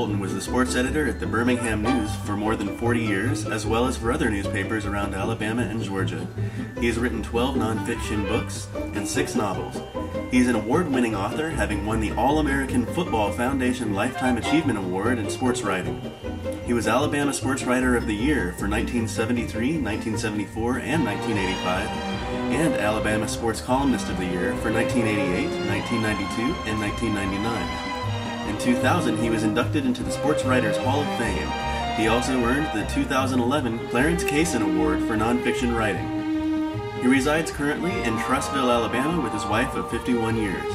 Bolton was the sports editor at the Birmingham News for more than 40 years, as well as for other newspapers around Alabama and Georgia. He has written 12 nonfiction books and 6 novels. He's an award-winning author, having won the All-American Football Foundation Lifetime Achievement Award in sports writing. He was Alabama Sports Writer of the Year for 1973, 1974, and 1985, and Alabama Sports Columnist of the Year for 1988, 1992, and 1999. In 2000, he was inducted into the Sports Writers Hall of Fame. He also earned the 2011 Clarence Cason Award for nonfiction writing. He resides currently in Trussville, Alabama with his wife of 51 years.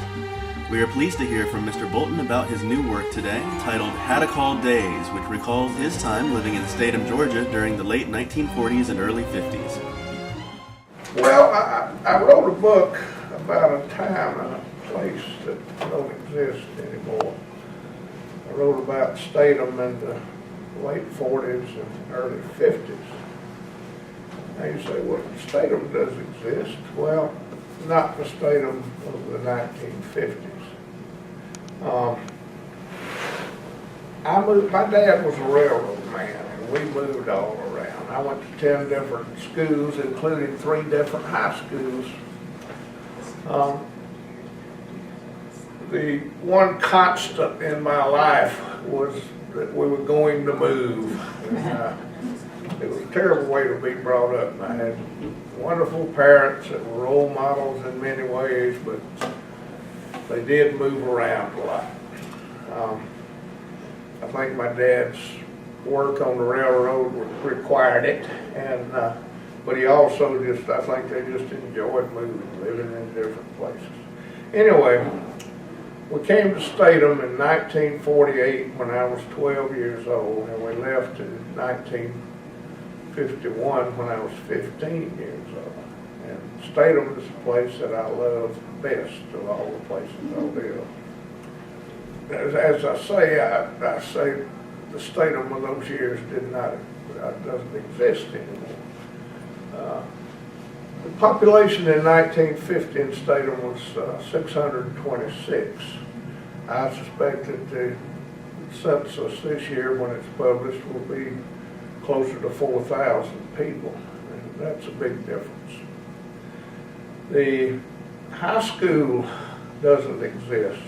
We are pleased to hear from Mr. Bolton about his new work today, titled Hadacol Days, which recalls his time living in Statham, Georgia during the late 1940s and early 50s. Well, I wrote a book about a time and a place that don't exist anymore. I wrote about Statham in the late 40s and early 50s. Now you say, well, Statham does exist. Well, not the Statham of the 1950s. My dad was a railroad man, and we moved all around. I went to 10 different schools, including 3 different high schools. The one constant in my life was that we were going to move. And, it was a terrible way to be brought up. And I had wonderful parents that were role models in many ways, but they did move around a lot. I think my dad's work on the railroad required it, and but he also I think they just enjoyed moving, living in different places. Anyway, we came to Statham in 1948 when I was 12 years old, and we left in 1951 when I was 15 years old. And Statham is the place that I love best of all the places I live. As I say the Statham of those years doesn't exist anymore. The population in 1950 in Statham was 626. I suspect that the census this year, when it's published, will be closer to 4,000 people, and that's a big difference. The high school doesn't exist.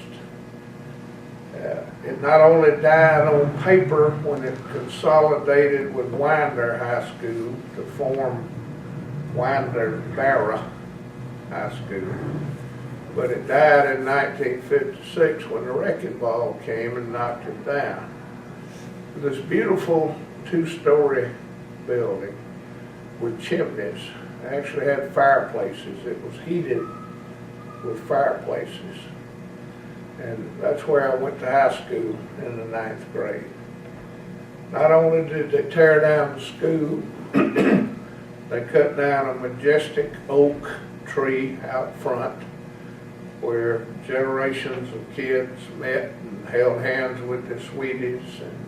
It not only died on paper when it consolidated with Winder High School to form Winder-Barra High School, but it died in 1956 when the wrecking ball came and knocked it down. This beautiful 2-story building with chimneys actually had fireplaces. It was heated with fireplaces. And that's where I went to high school in the 9th grade. Not only did they tear down the school, they cut down a majestic oak tree out front where generations of kids met and held hands with their sweeties and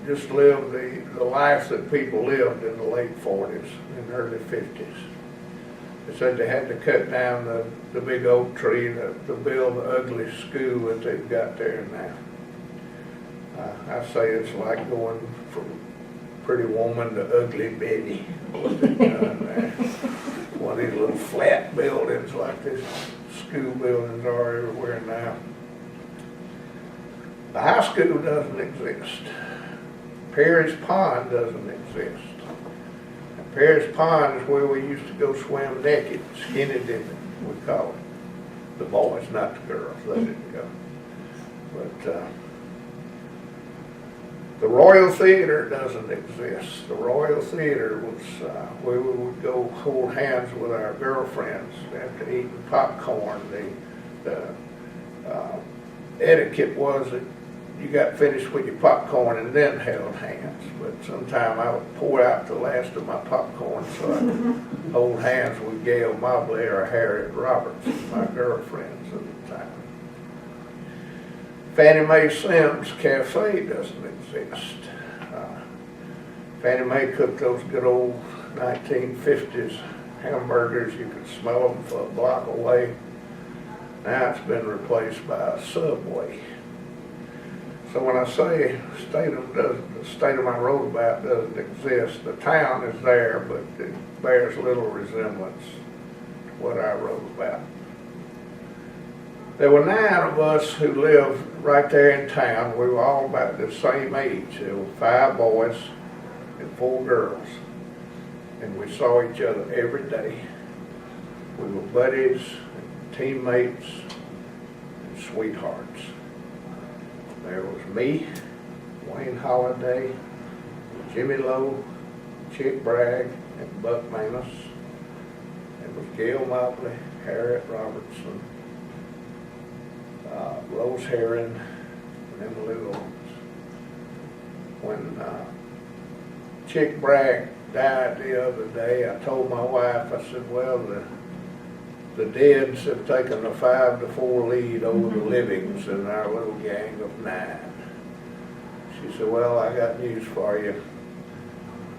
just lived the life that people lived in the late 40s and early 50s. They said they had to cut down the big oak tree to build the ugly school that they've got there now. I say it's like going from Pretty Woman to Ugly Betty. One of these little flat buildings like these school buildings are everywhere now. The high school doesn't exist. Perry's Pond doesn't exist. Perry's Pond is where we used to go swim naked, skinny dipping, we call it. The boys, not the girls, they didn't go. But the Royal Theater doesn't exist. The Royal Theater was where we would go hold hands with our girlfriends after eating popcorn. The etiquette was that you got finished with your popcorn and then held hands. But sometime I would pour out the last of my popcorn so I could hold hands with Gail Mobley or Harriet Roberts, my girlfriends at the time. Fannie Mae Sims Cafe doesn't exist. Fannie Mae cooked those good old 1950s hamburgers. You could smell them for a block away. Now it's been replaced by a Subway. So when I say the state of my roundabout doesn't exist, the town is there, but it bears little resemblance to what I wrote about. There were 9 of us who lived right there in town. We were all about the same age. There were 5 boys and 4 girls. And we saw each other every day. We were buddies, and teammates, and sweethearts. There was me, Wayne Holiday, Jimmy Lowe, Chick Bragg, and Buck Manus. There was Gail Mobley, Harriet Robertson, Rose Herring, and them little ones. When Chick Bragg died the other day, I told my wife, I said, well, the deads have taken a 5-4 lead over the livings in our little gang of 9. She said, well, I got news for you.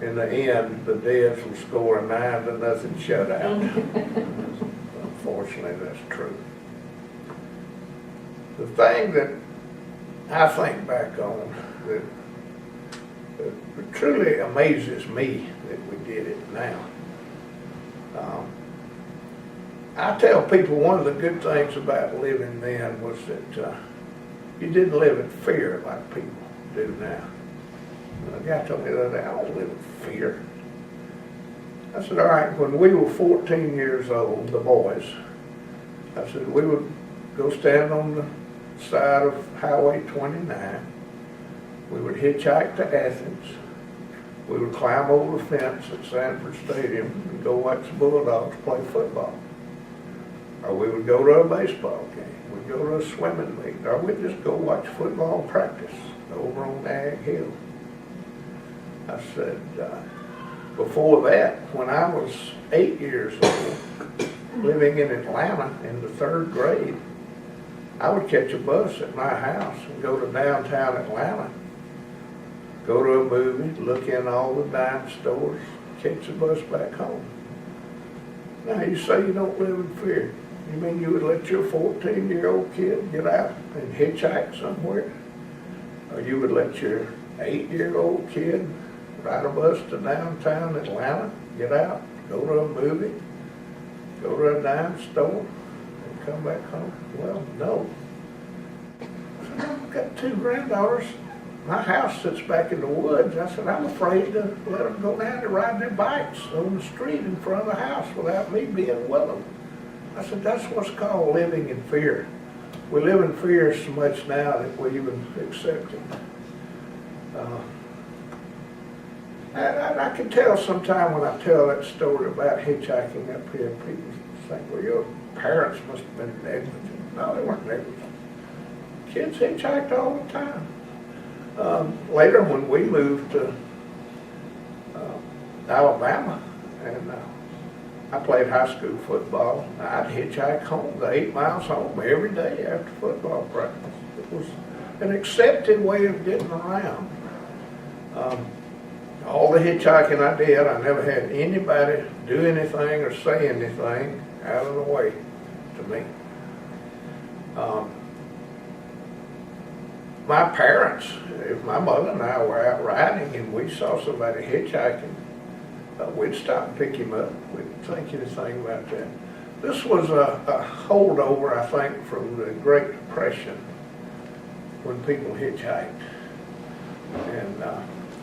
In the end, the deads will score a 9-0 shutout. Unfortunately, that's true. The thing that I think back on that truly amazes me that we did it now. I tell people one of the good things about living then was that you didn't live in fear like people do now. And a guy told me the other day, I don't live in fear. I said, all right, when we were 14 years old, the boys, I said, we would go stand on the side of Highway 29. We would hitchhike to Athens. We would climb over the fence at Sanford Stadium and go watch the Bulldogs play football. Or we would go to a baseball game. We'd go to a swimming meet. Or we'd just go watch football practice over on Ag Hill. I said, before that, when I was 8 years old, living in Atlanta in the 3rd grade, I would catch a bus at my house and go to downtown Atlanta, go to a movie, look in all the dime stores, catch the bus back home. Now you say you don't live in fear. You mean you would let your 14-year-old kid get out and hitchhike somewhere? Or you would let your 8-year-old kid ride a bus to downtown Atlanta, get out, go to a movie, go to a dime store, and come back home? Well, no. I've got 2 granddaughters. My house sits back in the woods. I said, I'm afraid to let them go down to ride their bikes on the street in front of the house without me being with them. I said, that's what's called living in fear. We live in fear so much now that we even accept it. I can tell sometime when I tell that story about hitchhiking up here, people think, well, your parents must have been negligent. No, they weren't negligent. Kids hitchhiked all the time. Later, when we moved to Alabama, and I played high school football, I'd hitchhike home, the 8 miles home every day after football practice. It was an accepted way of getting around. All the hitchhiking I did, I never had anybody do anything or say anything out of the way to me. My parents, if my mother and I were out riding and we saw somebody hitchhiking, we'd stop and pick him up. We didn't think anything about that. This was a holdover, I think, from the Great Depression when people hitchhiked. And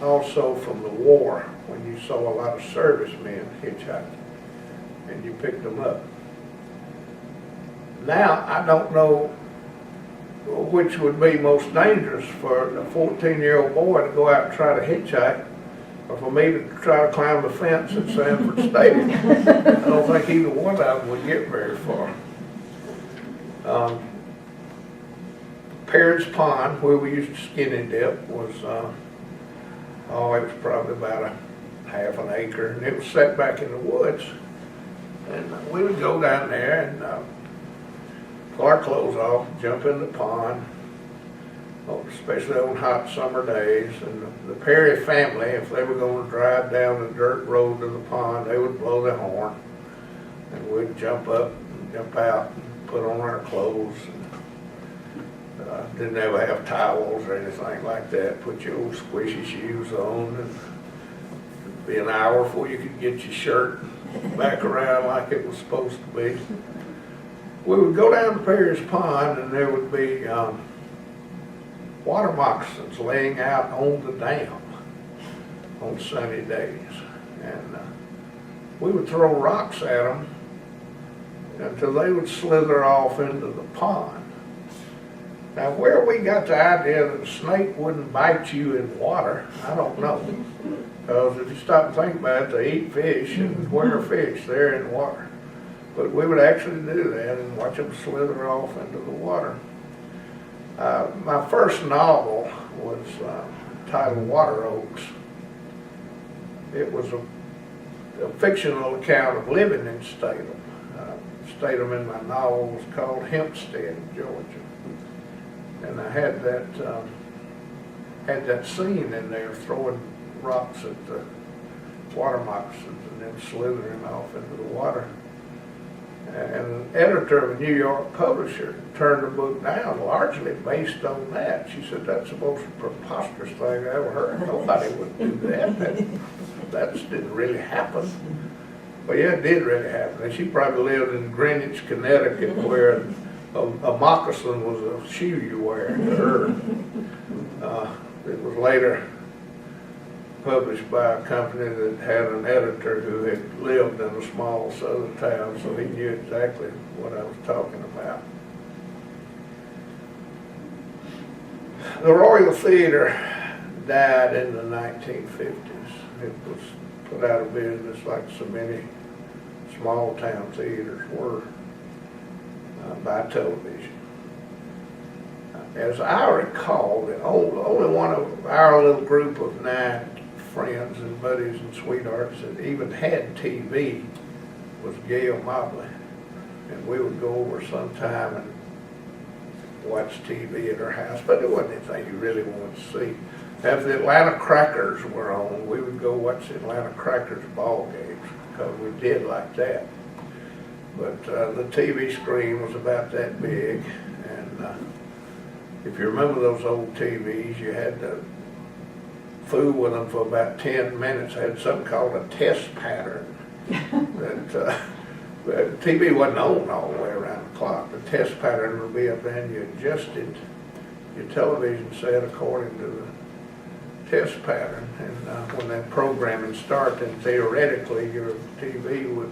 also from the war when you saw a lot of servicemen hitchhiking and you picked them up. Now, I don't know which would be most dangerous for a 14-year-old boy to go out and try to hitchhike, or for me to try to climb the fence at Sanford Stadium. I don't think either one of them would get very far. Parrots Pond, where we used to skinny dip, was, it was probably about a half an acre, and it was set back in the woods. And we would go down there and pull our clothes off, jump in the pond, especially on hot summer days. And the Perry family, if they were going to drive down the dirt road to the pond, they would blow their horn. And we'd jump up and jump out and put on our clothes. Didn't ever have towels or anything like that. Put your old squishy shoes on, and it'd be an hour before you could get your shirt back around like it was supposed to be. We would go down to Perry's Pond, and there would be water moccasins laying out on the dam on sunny days. And we would throw rocks at them until they would slither off into the pond. Now, where we got the idea that a snake wouldn't bite you in water, I don't know. Because if you stop and think about it, they eat fish, and where are fish? They're in water. But we would actually do that and watch them slither off into the water. My first novel was titled Water Oaks. It was a fictional account of living in Statham. Statham in my novel was called Hempstead, Georgia. And I had that scene in there throwing rocks at the water moccasins and then slithering off into the water. And an editor of a New York publisher turned the book down largely based on that. She said, that's the most preposterous thing I ever heard. Nobody would do that. That didn't really happen. Well, yeah, it did really happen. And she probably lived in Greenwich, Connecticut, where a moccasin was a shoe you wear to her. It was later published by a company that had an editor who had lived in a small southern town, so he knew exactly what I was talking about. The Royal Theater died in the 1950s. It was put out of business like so many small town theaters were by television. As I recall, the only one of our little group of 9 friends and buddies and sweethearts that even had TV was Gail Mobley. And we would go over sometime and watch TV at her house, but it wasn't anything you really wanted to see. If the Atlanta Crackers were on, we would go watch the Atlanta Crackers ball games, because we did like that. But the TV screen was about that big, and if you remember those old TVs, you had to fool with them for about 10 minutes. They had something called a test pattern. That TV wasn't on all the way around the clock. The test pattern would be up there, and you adjusted your television set according to the test pattern. And when that programming started, then theoretically your TV would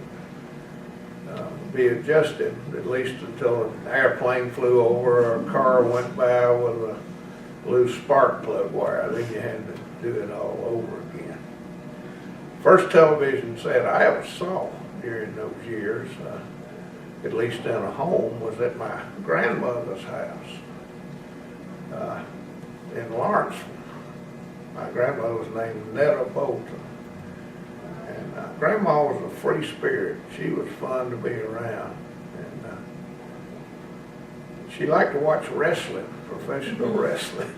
be adjusted, at least until an airplane flew over or a car went by with a loose spark plug wire. Then you had to do it all over again. First television set I ever saw during those years, at least in a home, was at my grandmother's house in Lawrenceville. My grandmother was named Netta Bolton. And Grandma was a free spirit. She was fun to be around. And she liked to watch wrestling, professional wrestling.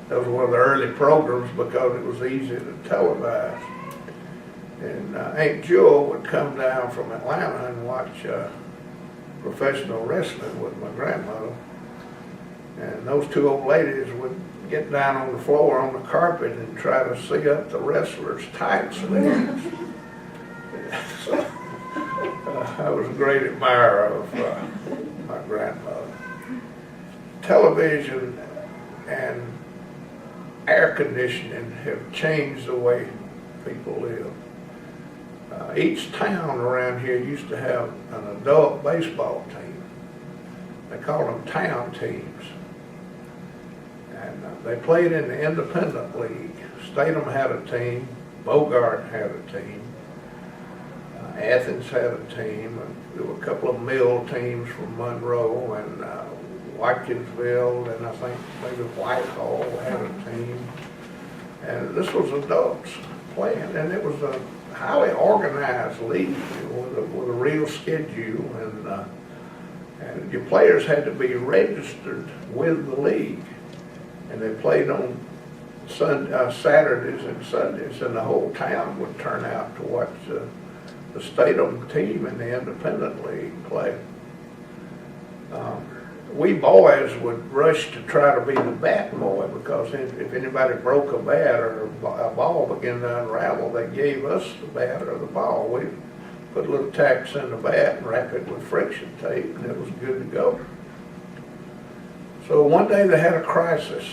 That was one of the early programs because it was easy to televise. And Aunt Jewel would come down from Atlanta and watch professional wrestling with my grandmother. And those 2 old ladies would get down on the floor on the carpet and try to see up the wrestlers' tight sleeves. So, I was a great admirer of my grandmother. Television and air conditioning have changed the way people live. Each town around here used to have an adult baseball team. They called them town teams. And they played in the independent league. Statham had a team, Bogart had a team, Athens had a team, and there were a couple of mill teams from Monroe and Watkinsville, and I think maybe Whitehall had a team. And this was adults playing, and it was a highly organized league with a real schedule, and your players had to be registered with the league. And they played on Saturdays and Sundays, and the whole town would turn out to watch the Statham team in the independent league play. we boys would rush to try to be the bat boy, because if anybody broke a bat or a ball began to unravel, they gave us the bat or the ball. We put little tacks in the bat and wrap it with friction tape, and it was good to go. So one day they had a crisis.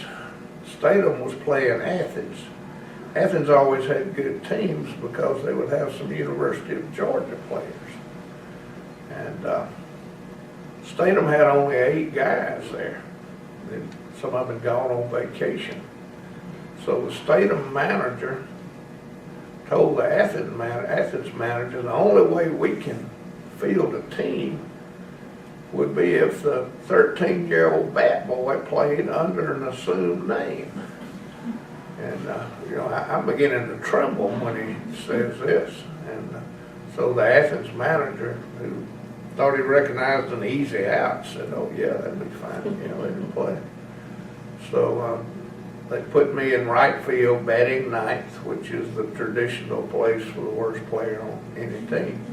Statham was playing Athens. Athens always had good teams because they would have some University of Georgia players. And Statham had only 8 guys there. And some of them had gone on vacation. So the Statham manager told the Athens manager, the only way we can field a team would be if the 13-year-old bat boy played under an assumed name. And I'm beginning to tremble when he says this. And so the Athens manager, who thought he recognized an easy out, said, "Oh yeah, that'd be fine." They can play. So they put me in right field, batting ninth, which is the traditional place for the worst player on any team.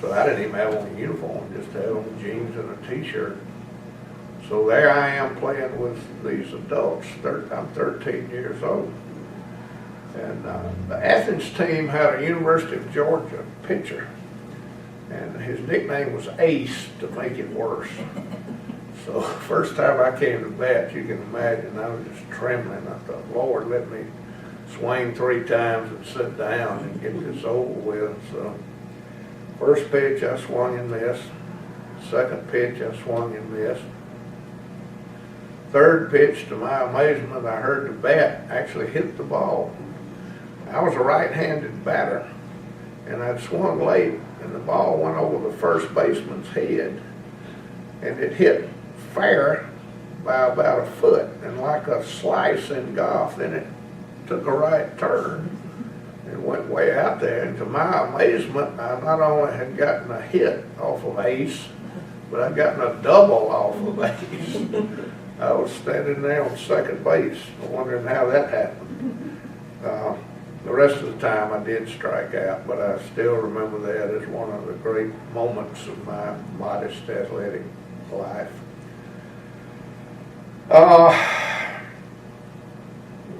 So I didn't even have on a uniform, just had on jeans and a t-shirt. So there I am playing with these adults. I'm 13 years old. And the Athens team had a University of Georgia pitcher. And his nickname was Ace, to make it worse. So first time I came to bat, you can imagine, I was just trembling. I thought, Lord, let me swing 3 times and sit down and get this over with. So first pitch I swung and missed. Second pitch I swung and missed. Third pitch, to my amazement, I heard the bat actually hit the ball. I was a right-handed batter, and I'd swung late, and the ball went over the first baseman's head, and it hit fair by about a foot, and like a slice in golf, then it took a right turn and went way out there. And to my amazement, I not only had gotten a hit off of Ace, but I'd gotten a double off of Ace. I was standing there on second base, wondering how that happened. The rest of the time I did strike out, but I still remember that as one of the great moments of my modest athletic life.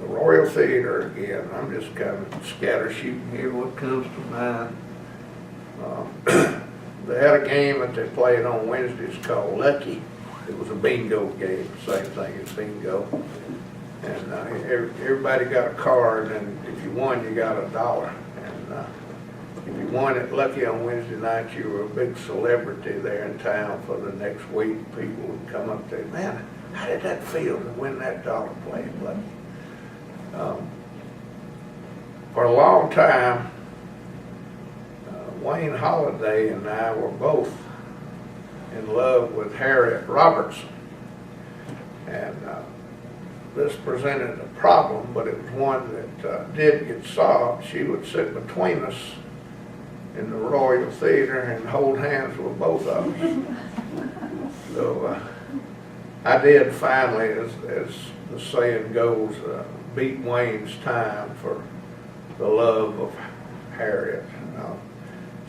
The Royal Theater again. I'm just kind of scattershooting here what comes to mind. They had a game that they played on Wednesdays called Lucky. It was a bingo game, same thing as bingo. And everybody got a card, and if you won, you got $1. And if you won at Lucky on Wednesday night, you were a big celebrity there in town for the next week. People would come up to you, "Man, how did that feel to win that dollar playing Lucky?" For a long time, Wayne Holiday and I were both in love with Harriet Robertson. And this presented a problem, but it was one that did get solved. She would sit between us in the Royal Theater and hold hands with both of us. So I did finally, as the saying goes, beat Wayne's time for the love of Harriet.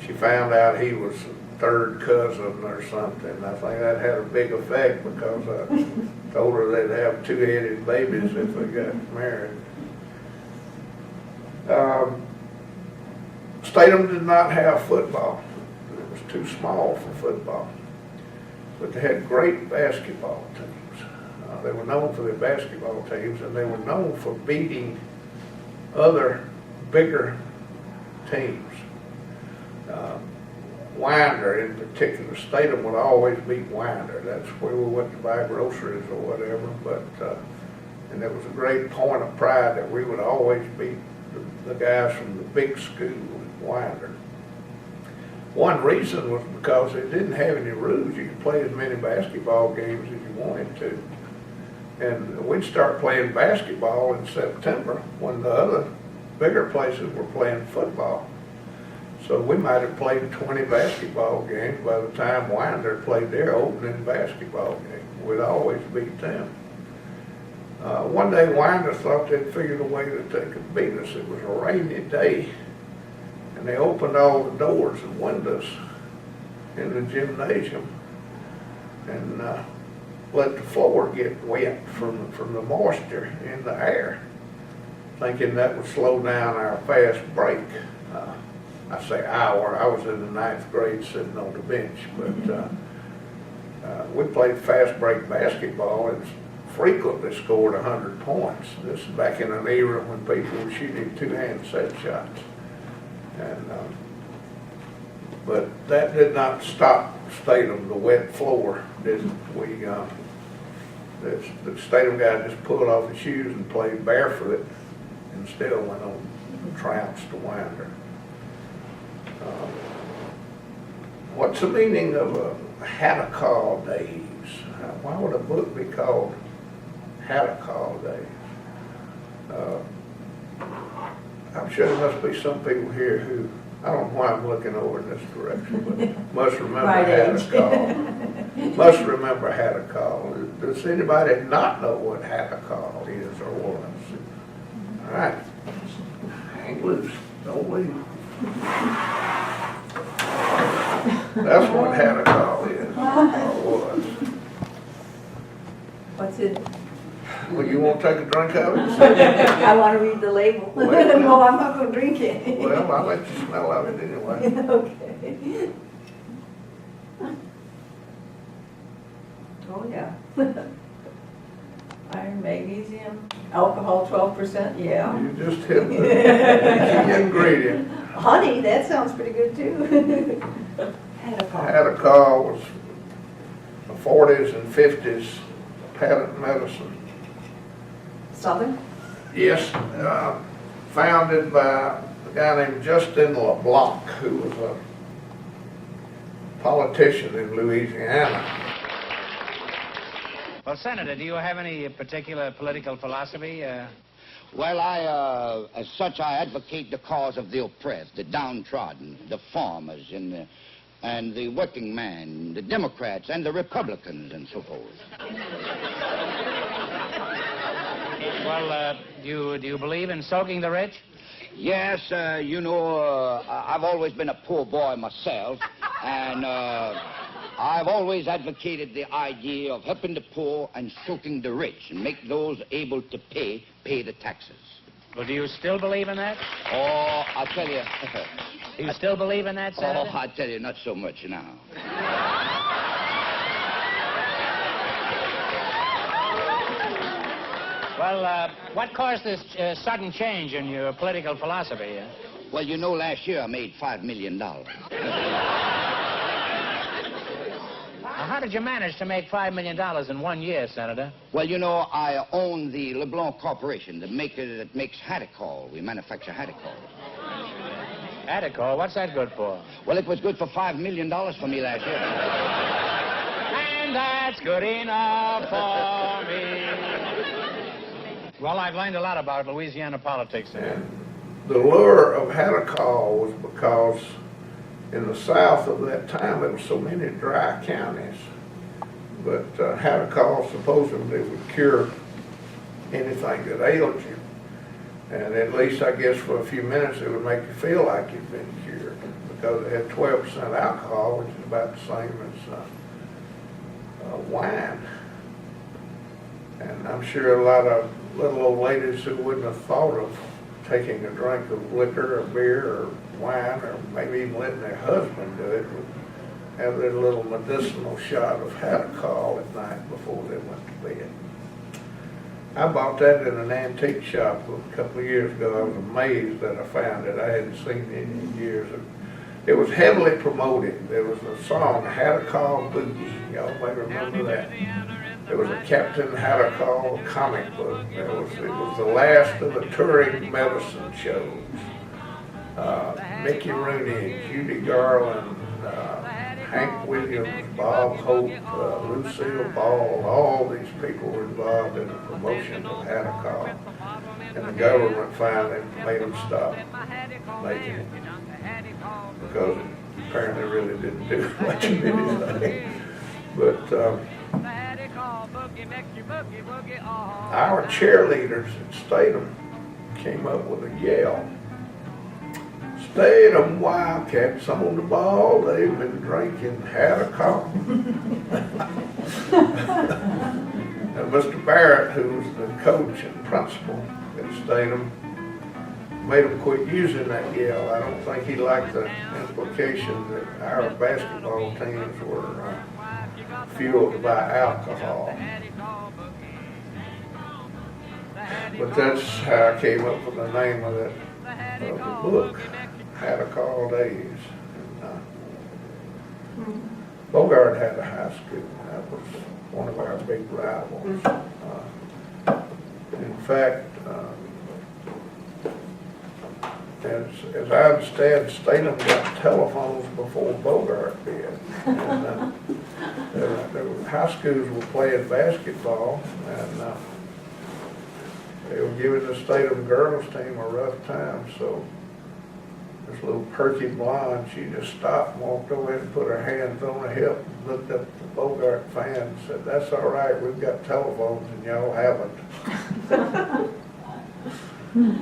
She found out he was third cousin or something. I think that had a big effect, because I told her they'd have 2-headed babies if they got married. Statham did not have football. It was too small for football. But they had great basketball teams. They were known for their basketball teams, and they were known for beating other bigger teams. Winder in particular, Statham would always beat Winder. That's where we went to buy groceries or whatever. But and it was a great point of pride that we would always beat the guys from the big school, Winder. One reason was because it didn't have any rules. You could play as many basketball games as you wanted to. And we'd start playing basketball in September when the other bigger places were playing football. So we might have played 20 basketball games by the time Winder played their opening basketball game. We'd always beat them. One day Winder thought they'd figured a way that they could beat us. It was a rainy day, and they opened all the doors and windows in the gymnasium. And let the floor get wet from the moisture in the air, thinking that would slow down our fast break. I say hour, I was in the 9th grade sitting on the bench, but we played fast break basketball and frequently scored 100 points. This is back in an era when people were shooting two-hand set shots. And, but that did not stop Statham, the wet floor. The Statham guy just pulled off his shoes and played barefoot and still went on trounced to Winder. What's the meaning of Hadacol Days? Why would a book be called Hadacol Days? I'm sure there must be some people here who, I don't know why I'm looking over in this direction, but must remember Hadacol. Must remember Hadacol. Does anybody not know what Hadacol is or was? All right. Hang loose. Don't leave. That's what Hadacol is, or was. What's it? Well, you want to take a drink of it? I want to read the label. Well, no, I'm not going to drink it. Well, I'll let you smell of it anyway. Okay. Oh, yeah. Iron, magnesium, alcohol 12%, yeah. You just hit the key ingredient. Honey, that sounds pretty good too. Hadacol was the 40s and 50s patent medicine. Southern? Yes, founded by a guy named Justin LeBlanc, who was a politician in Louisiana. Well, Senator, do you have any particular political philosophy? Well, as such, I advocate the cause of the oppressed, the downtrodden, the farmers, and the working man, the Democrats, and the Republicans, and so forth. Well, do you believe in soaking the rich? Yes, I've always been a poor boy myself, and I've always advocated the idea of helping the poor and soaking the rich, and make those able to pay the taxes. Well, do you still believe in that? Oh, I tell you. Do you still believe in that, Senator? Oh, I tell you, not so much now. Well, what caused this sudden change in your political philosophy? Well, last year I made $5 million. How did you manage to make $5 million in 1 year, Senator? Well, I own the LeBlanc Corporation, the maker that makes Hadacol. We manufacture Hadacol. Hadacol? What's that good for? Well, it was good for $5 million for me last year. And that's good enough for me. Well, I've learned a lot about Louisiana politics. And the lure of Hadacol was because in the South of that time there were so many dry counties. But Hadacol supposedly would cure anything that ailed you. And at least, I guess, for a few minutes it would make you feel like you'd been cured, because it had 12% alcohol, which is about the same as wine. And I'm sure a lot of little old ladies who wouldn't have thought of taking a drink of liquor or beer or wine, or maybe even letting their husband do it, would have their little medicinal shot of Hadacol at night before they went to bed. I bought that in an antique shop a couple of years ago. I was amazed that I found it. I hadn't seen it in years. It was heavily promoted. There was a song, Hadacol Boogie. Y'all may remember that. There was a Captain Hadacol comic book. It was the last of the touring medicine shows. Mickey Rooney, Judy Garland, Hank Williams, Bob Hope, Lucille Ball, all these people were involved in the promotion of Hadacol. And the government finally made them stop making it, because it apparently really didn't do much of anything. But our cheerleaders at Statham came up with a yell. Statham Wildcats on the ball. They've been drinking Hadacol. And Mr. Barrett, who was the coach and principal at Statham, made him quit using that yell. I don't think he liked the implication that our basketball teams were fueled by alcohol. But that's how I came up with the name of the book, Hadacol Days. And, Bogart had a high school. That was one of our big rivals. In fact, as I understand, Statham got telephones before Bogart did. And, the high schools were playing basketball, and they were giving the Statham girls team a rough time. So this little perky blonde, she just stopped and walked over and put her hands on her hip and looked up at the Bogart fan and said, "That's all right, we've got telephones and y'all haven't."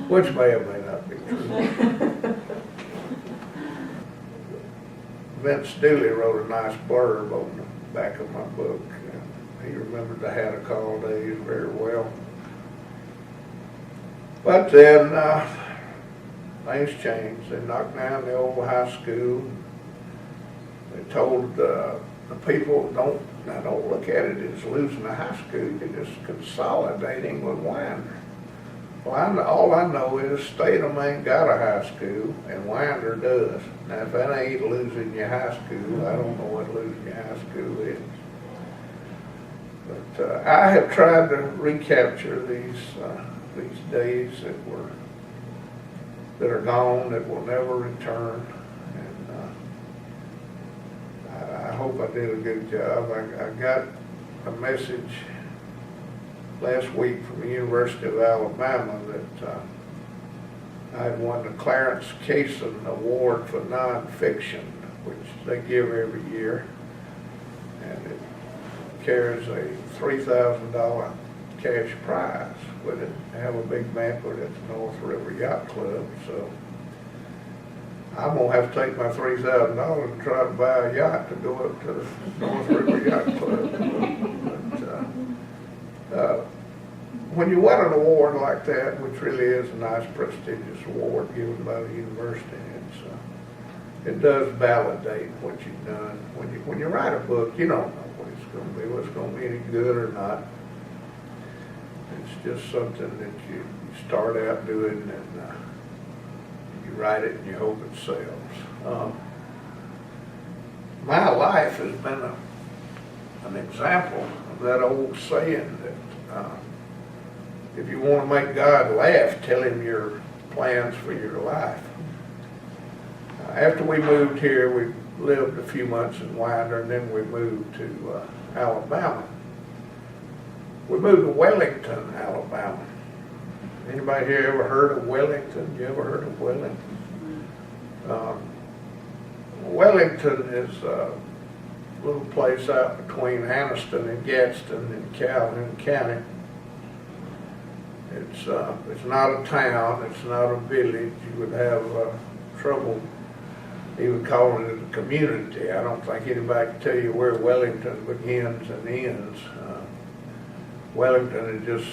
Which may or may not be true. Vince Dooley wrote a nice blurb on the back of my book. And he remembered the Hadacol Days very well. But then things changed. They knocked down the old high school. They told the people, don't look at it as losing a high school. You're just consolidating with Winder. Well, all I know is Statham ain't got a high school, and Winder does. Now, if that ain't losing your high school, I don't know what losing your high school is. But I have tried to recapture these days that are gone, that will never return. And I hope I did a good job. I got a message last week from the University of Alabama that I had won the Clarence Kaysen Award for nonfiction, which they give every year, and it carries a $3,000 cash prize with it. They have a big banquet at the North River Yacht Club, so I'm gonna have to take my $3,000 and try to buy a yacht to go up to the North River Yacht Club. But, when you win an award like that, which really is a nice prestigious award given by the university, it does validate what you've done. When you write a book, you don't know what it's going to be, what's going to be any good or not. It's just something that you start out doing, and you write it and you hope it sells. My life has been an example of that old saying that if you want to make God laugh, tell him your plans for your life. After we moved here, we lived a few months in Winder, and then we moved to Alabama. We moved to Wellington, Alabama. Anybody here ever heard of Wellington? You ever heard of Wellington? Wellington is a little place out between Anniston and Gadsden in Calhoun County. It's not a town, it's not a village. You would have trouble even calling it a community. I don't think anybody can tell you where Wellington begins and ends. Wellington is just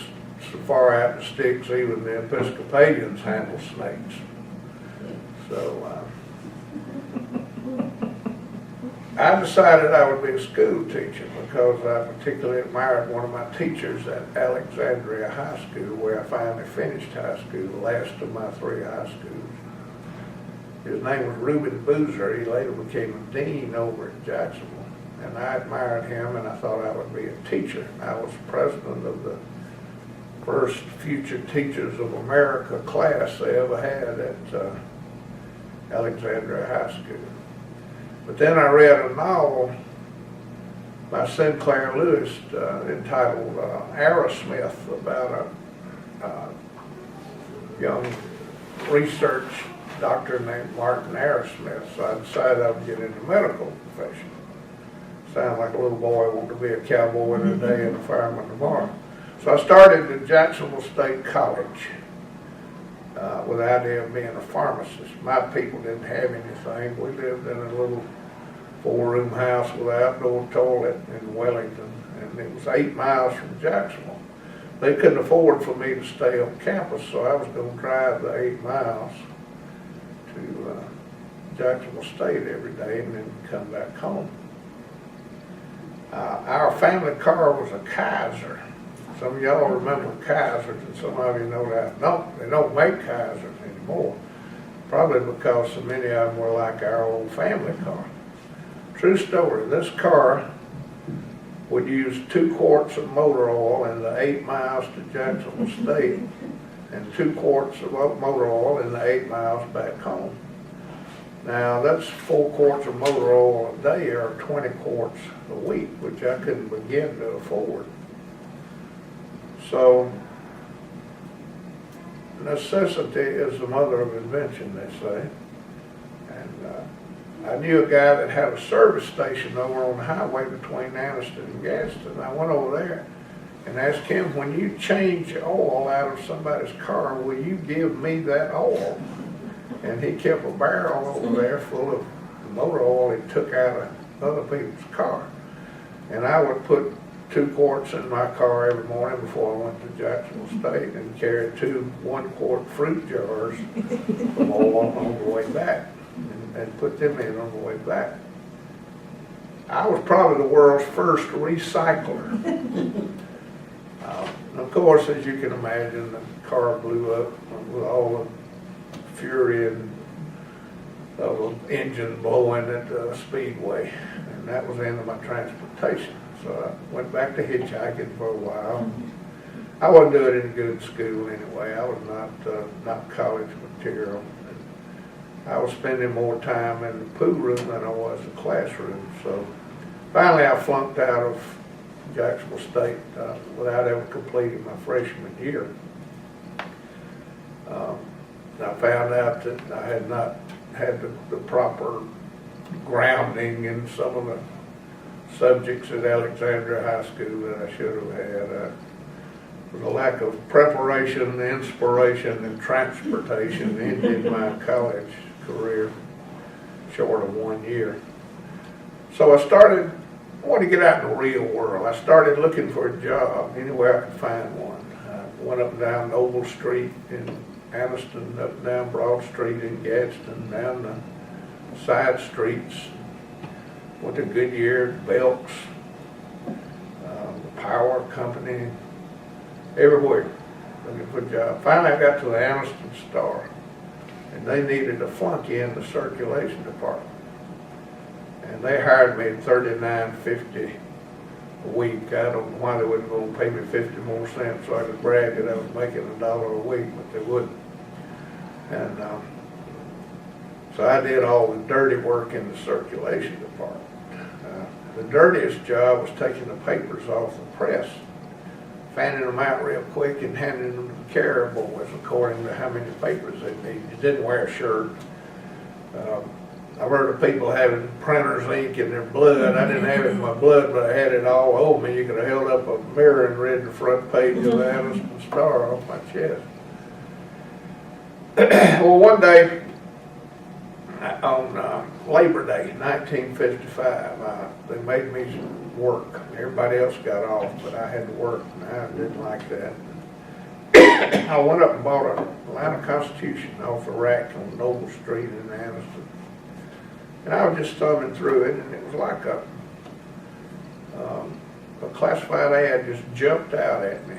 so far out the sticks, even the Episcopalians handle snakes. So I decided I would be a school teacher because I particularly admired one of my teachers at Alexandria High School, where I finally finished high school, the last of my 3 high schools. His name was Reuben Boozer. He later became a dean over at Jacksonville. And I admired him, and I thought I would be a teacher. I was president of the first Future Teachers of America class they ever had at Alexandria High School. But then I read a novel by Sinclair Lewis entitled Aerosmith, about a young research doctor named Martin Aerosmith. So I decided I would get into the medical profession. Sound like a little boy wanting to be a cowboy today and a fireman tomorrow. So I started at Jacksonville State College with the idea of being a pharmacist. My people didn't have anything. We lived in a little 4-room house with an outdoor toilet in Wellington, and it was 8 miles from Jacksonville. They couldn't afford for me to stay on campus, so I was going to drive the 8 miles to Jacksonville State every day and then come back home. Our family car was a Kaiser. Some of y'all remember Kaisers, and some of you know that. No, they don't make Kaisers anymore. Probably because so many of them were like our old family car. True story, this car would use 2 quarts of motor oil in the 8 miles to Jacksonville State and 2 quarts of motor oil in the 8 miles back home. Now that's 4 quarts of motor oil a day or 20 quarts a week, which I couldn't begin to afford. So necessity is the mother of invention, they say. And I knew a guy that had a service station over on the highway between Anniston and Gadsden. I went over there and asked him, when you change oil out of somebody's car, will you give me that oil? And he kept a barrel over there full of motor oil he took out of other people's car. And I would put 2 quarts in my car every morning before I went to Jacksonville State and carried 2 1-quart fruit jars of oil on the way back and put them in on the way back. I was probably the world's first recycler. Of course, as you can imagine, the car blew up with all the fury and of an engine blowing at the speedway, and that was the end of my transportation. So I went back to hitchhiking for a while. I wasn't doing any good in school anyway. I was not college material. I was spending more time in the pool room than I was in the classroom. So finally I flunked out of Jacksonville State without ever completing my freshman year. I found out that I had not had the proper grounding in some of the subjects at Alexandria High School that I should have had. There was a lack of preparation, inspiration, and transportation ended my college career short of 1 year. So I wanted to get out in the real world. I started looking for a job anywhere I could find one. I went up and down Noble Street in Anniston, up and down Broad Street in Gadsden, down the side streets. Went to Goodyear, Belks, the Power Company, everywhere looking for a job. Finally I got to the Anniston Star, and they needed a flunky in the circulation department. And they hired me at $39.50 a week. I don't know why they wasn't going to pay me 50 more cents so I could brag that I was making $1 a week, but they wouldn't. And so I did all the dirty work in the circulation department. The dirtiest job was taking the papers off the press, fanning them out real quick and handing them to the carrier boys according to how many papers they needed. You didn't wear a shirt. I've heard of people having printer's ink in their blood. I didn't have it in my blood, but I had it all over me. You could have held up a mirror and read the front page of the Athens Star off my chest. Well, one day, on Labor Day, 1955, they made me work. Everybody else got off, but I had to work, and I didn't like that. I went up and bought an Atlanta Constitution off the rack on Noble Street in Anniston. And I was just thumbing through it, and it was like a classified ad just jumped out at me.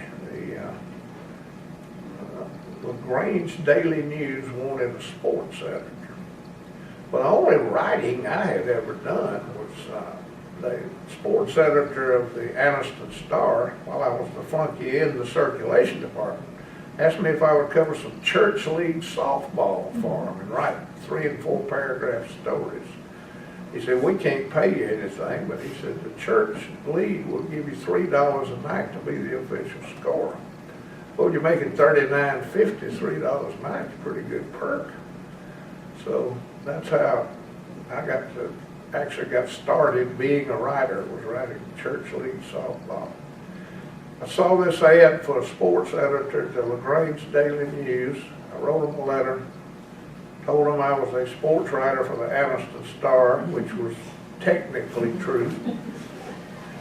The LaGrange Daily News wanted a sports editor. Well, the only writing I had ever done was the sports editor of the Anniston Star, while I was the flunky in the circulation department, asked me if I would cover some church league softball for him and write 3 and 4 paragraph stories. He said, we can't pay you anything, but he said, the church league will give you $3 a night to be the official scorer. Well, you're making $39.50, $3 a night, it's a pretty good perk. So that's how I actually got started being a writer, was writing church league softball. I saw this ad for a sports editor at the LaGrange Daily News. I wrote them a letter, told them I was a sports writer for the Athens-Clarke, which was technically true.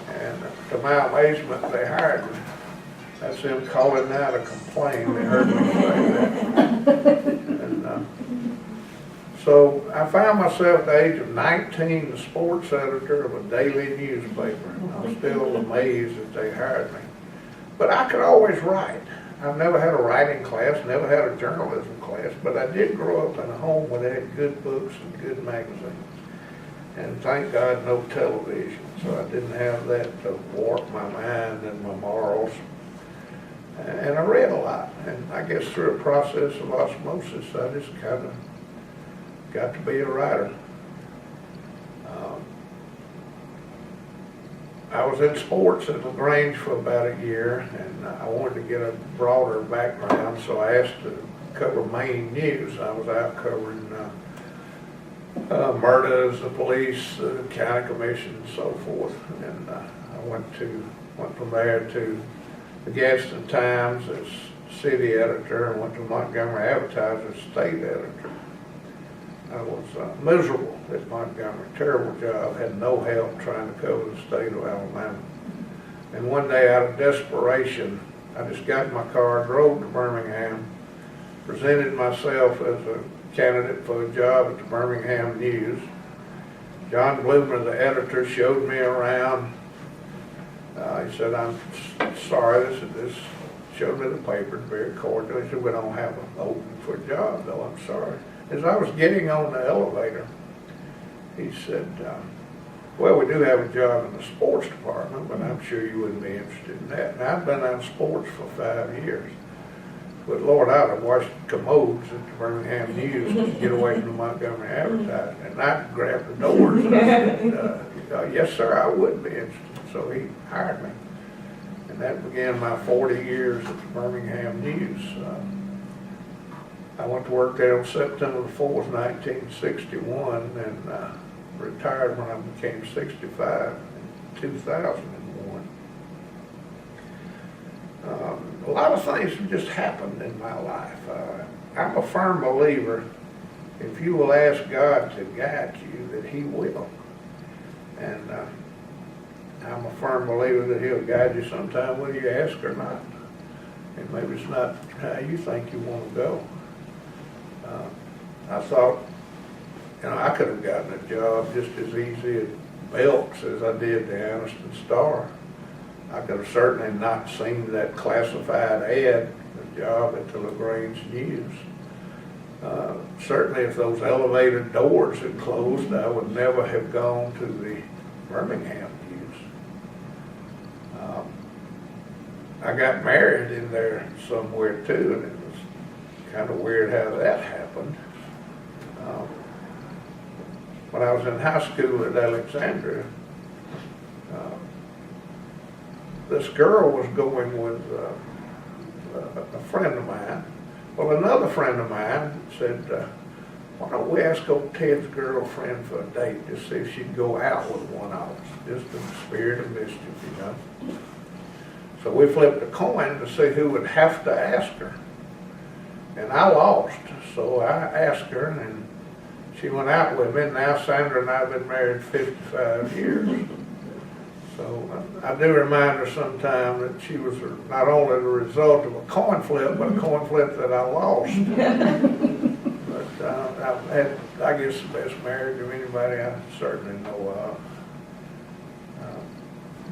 And to my amazement, they hired me. That's them calling now to complain. They heard me say that. And, so I found myself at the age of 19 the sports editor of a daily newspaper. I'm still amazed that they hired me. But I could always write. I've never had a writing class, never had a journalism class, but I did grow up in a home where they had good books and good magazines. And thank God no television, so I didn't have that to warp my mind and my morals. And I read a lot, and I guess through a process of osmosis, I just kind of got to be a writer. I was in sports at LaGrange for about a year, and I wanted to get a broader background, so I asked to cover Maine news. I was out covering murders, the police, the county commission, and so forth. And I went from there to the Gadsden Times as city editor, and went to Montgomery Advertiser as state editor. I was miserable at Montgomery, terrible job, had no help trying to cover the state of Alabama. And one day, out of desperation, I just got in my car, drove to Birmingham, presented myself as a candidate for a job at the Birmingham News. John Bloomer, the editor, showed me around. He said, "I'm sorry," this showed me the paper very cordial. He said, "We don't have an opening for a job, though, I'm sorry." As I was getting on the elevator, he said, "Well, we do have a job in the sports department, but I'm sure you wouldn't be interested in that." And I've been out of sports for 5 years. But Lord, I'd have washed commodes at the Birmingham News to get away from the Montgomery Advertiser. And I grabbed the doors and I said, "Yes, sir, I would be interested." So he hired me. And that began my 40 years at the Birmingham News. I went to work there on September 4th, 1961, and retired when I became 65 in 2001. A lot of things have just happened in my life. I'm a firm believer, if you will ask God to guide you, that He will. And I'm a firm believer that He'll guide you sometime whether you ask or not. And maybe it's not how you think you want to go. I thought, I could have gotten a job just as easy at Belk's as I did the Athens-Clarke. I could have certainly not seen that classified ad, the job at the LaGrange News. Certainly if those elevator doors had closed, I would never have gone to the Birmingham News. I got married in there somewhere too, and it was kind of weird how that happened. When I was in high school at Alexandria, this girl was going with a friend of mine. Well, another friend of mine said, "Why don't we ask old Ted's girlfriend for a date, just see if she'd go out with one of us, just in the spirit of mischief, So we flipped a coin to see who would have to ask her. And I lost, so I asked her, and she went out with me. Now Sandra and I have been married 55 years. So I do remind her sometime that she was not only the result of a coin flip, but a coin flip that I lost. But I've had, I guess, the best marriage of anybody I certainly know of.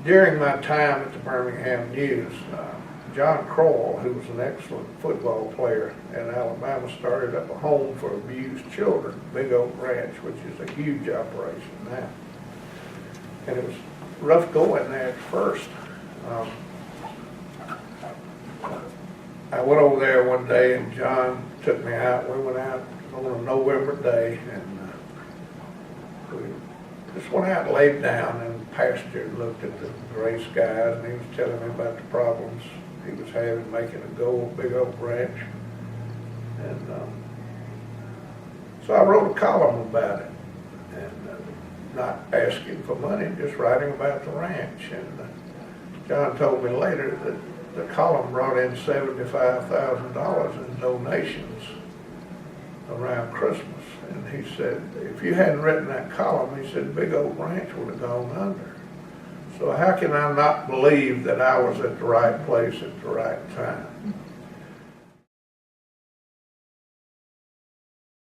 During my time at the Birmingham News, John Kroll, who was an excellent football player in Alabama, started up a home for abused children, Big Oak Ranch, which is a huge operation now. And it was rough going there at first. I went over there one day and John took me out. We went out on a November day and we just went out and laid down in the pasture and looked at the gray skies, and he was telling me about the problems he was having making a go of Big Oak Ranch. And so I wrote a column about it. Not asking for money, just writing about the ranch. And John told me later that the column brought in $75,000 in donations around Christmas. And he said, if you hadn't written that column, he said, Big Oak Ranch would have gone under. So how can I not believe that I was at the right place at the right time?